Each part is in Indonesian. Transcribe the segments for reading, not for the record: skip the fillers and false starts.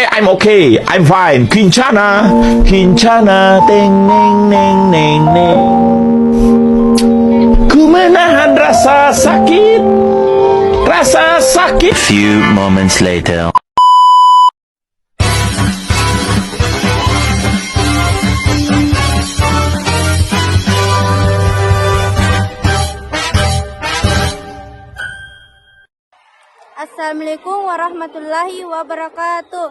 I'm okay, I'm fine. Kincana, Kincana, teng neng neng neng neng. Ku menahan rasa sakit, rasa sakit. Few moments later. Assalamualaikum warahmatullahi wabarakatuh.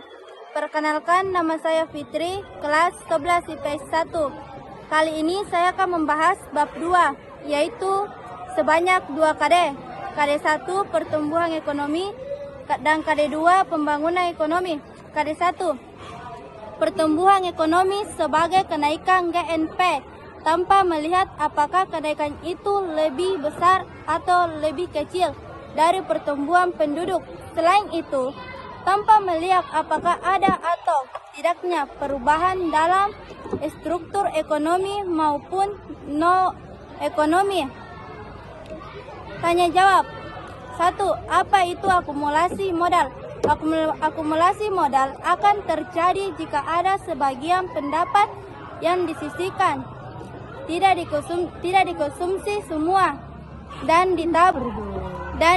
Perkenalkan, nama saya Fitri, kelas 11 IPS 1. Kali ini saya akan membahas bab 2, yaitu sebanyak 2 KD. KD 1 pertumbuhan ekonomi dan KD 2 pembangunan ekonomi. KD 1 pertumbuhan ekonomi sebagai kenaikan GNP tanpa melihat apakah kenaikan itu lebih besar atau lebih kecil dari pertumbuhan penduduk. Selain itu, tanpa melihat apakah ada atau tidaknya perubahan dalam struktur ekonomi maupun no ekonomi. Tanya jawab. 1. Apa itu akumulasi modal? Akumulasi modal akan terjadi jika ada sebagian pendapat yang disisihkan, tidak dikonsumsi semua, dan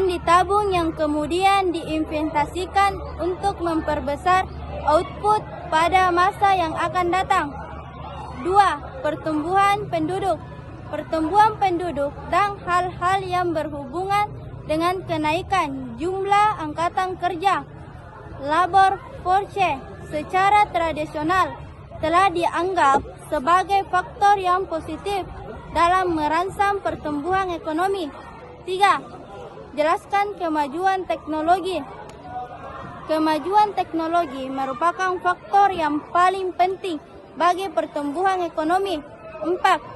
ditabung yang kemudian diinvestasikan untuk memperbesar output pada masa yang akan datang. 2. Pertumbuhan penduduk. Pertumbuhan penduduk dan hal-hal yang berhubungan dengan kenaikan jumlah angkatan kerja, labor force, secara tradisional telah dianggap sebagai faktor yang positif dalam merangsang pertumbuhan ekonomi. 3. Jelaskan kemajuan teknologi. Kemajuan teknologi merupakan faktor yang paling penting bagi pertumbuhan ekonomi. 4.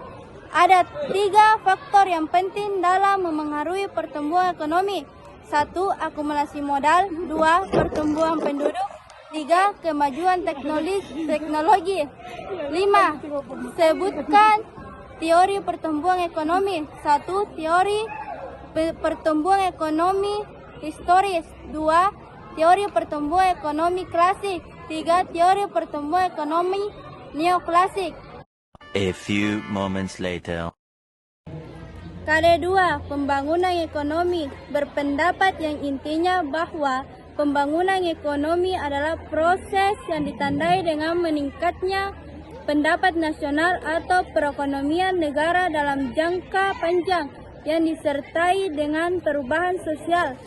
Ada 3 faktor yang penting dalam memengaruhi pertumbuhan ekonomi. 1. Akumulasi modal. 2. Pertumbuhan penduduk. 3. Kemajuan teknologi. 5. Sebutkan teori pertumbuhan ekonomi. 1. Teori pertumbuhan ekonomi historis. 2. Teori pertumbuhan ekonomi klasik. 3. Teori pertumbuhan ekonomi neoklasik. A few moments later. KD 2. Pembangunan ekonomi berpendapat yang intinya bahwa pembangunan ekonomi adalah proses yang ditandai dengan meningkatnya pendapat nasional atau perekonomian negara dalam jangka panjang yang disertai dengan perubahan sosial.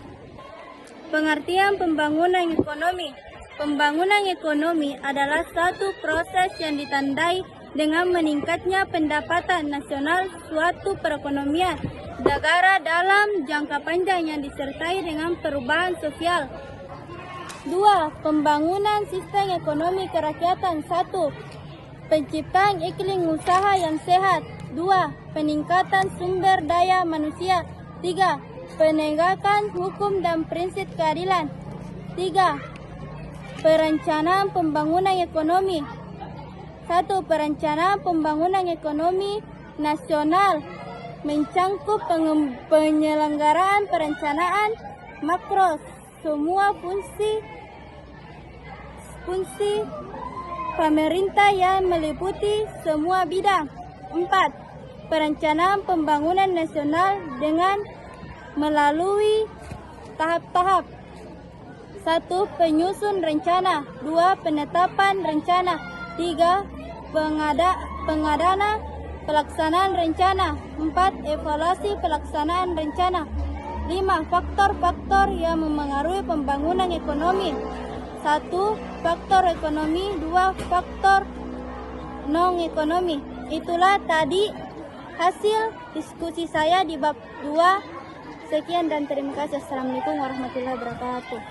Pengertian pembangunan ekonomi. Pembangunan ekonomi adalah satu proses yang ditandai dengan meningkatnya pendapatan nasional suatu perekonomian negara dalam jangka panjang yang disertai dengan perubahan sosial. 2. Pembangunan sistem ekonomi kerakyatan. 1. Penciptaan iklim usaha yang sehat. 2. Peningkatan sumber daya manusia. 3. Penegakan hukum dan prinsip keadilan. 3. Perencanaan pembangunan ekonomi. 1. Perencanaan pembangunan ekonomi nasional mencangkup penyelenggaraan perencanaan makro semua fungsi pemerintah yang meliputi semua bidang. 4. Perencanaan pembangunan nasional dengan melalui tahap-tahap. 1. Penyusun rencana. 2. Penetapan rencana. 3. Pengadaan pelaksanaan rencana. 4. Evaluasi pelaksanaan rencana. 5. Faktor-faktor yang memengaruhi pembangunan ekonomi. 1. Faktor ekonomi. 2. Faktor non-ekonomi. Itulah tadi hasil diskusi saya di bab 2. Sekian dan terima kasih. Assalamualaikum warahmatullahi wabarakatuh.